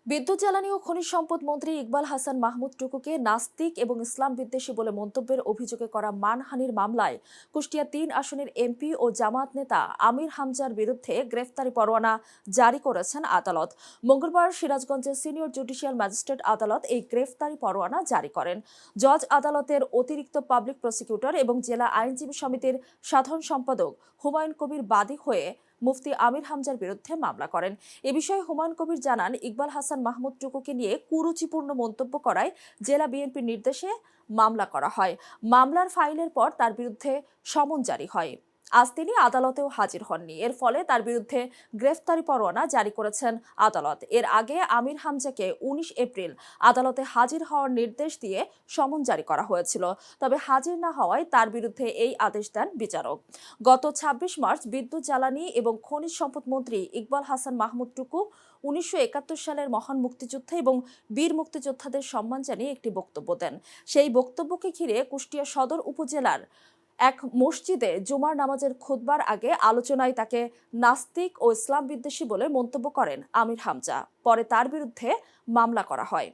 বিদ্যুৎ জ্বালানি ও খনিজ সম্পদ মন্ত্রী ইকবাল হাসান মাহমুদ টুকুকে নাস্তিক এবং ইসলাম বিদ্বেষী বলে মন্তব্যের অভিযোগে করা মানহানির মামলায় কুষ্টিয়া ৩ আসনের এমপি ও জামায়াত নেতা আমির হামজার বিরুদ্ধে গ্রেফতারি পরোয়ানা জারি করেছেন আদালত। মঙ্গলবার সিরাজগঞ্জের সিনিয়র জুডিশিয়াল ম্যাজিস্ট্রেট আদালত এই গ্রেফতারি পরোয়ানা জারি করেন। জজ আদালতের অতিরিক্ত পাবলিক প্রসিকিউটর এবং জেলা আইনজীবী সমিতির সাধারণ সম্পাদক হুমায়ুন কবির বাদী হয়ে মুফতি আমির হামজার বিরুদ্ধে মামলা করেন। এ বিষয়ে হুমায়ুন কবির জানান, ইকবাল হাসান মাহমুদ টুকুকে নিয়ে কুরুচিপূর্ণ মন্তব্য করায় জেলা বিএনপির নির্দেশে মামলা করা হয়। মামলার ফাইলের পর তার বিরুদ্ধে সমন জারি হয়। আজ তিনি আদালতেও হাজির হননি। এর ফলে তার বিরুদ্ধে গ্রেফতারি পরোয়ানা জারি করেছেন আদালত। এর আগে আমির হামজাকে ১৯ এপ্রিল আদালতে হাজির হওয়ার নির্দেশ দিয়ে সমন জারি করা হয়েছিল। তবে হাজির না হওয়ায় তার বিরুদ্ধে এই আদেশ দেন বিচারক। গত ২৬ মার্চ বিদ্যুৎ জ্বালানি এবং খনিজ সম্পদ মন্ত্রী ইকবাল হাসান মাহমুদ টুকু ১৯৭১ সালের মহান মুক্তিযুদ্ধে এবং বীর মুক্তিযোদ্ধাদের সম্মান জানিয়ে একটি বক্তব্য দেন। সেই বক্তব্যকে ঘিরে কুষ্টিয়া সদর উপজেলার এক মসজিদে জুমার নামাজের খুতবার আগে আলোচনায় তাকে নাস্তিক ও ইসলাম বিদ্বেষী বলে মন্তব্য করেন আমির হামজা। পরে তার বিরুদ্ধে মামলা করা হয়।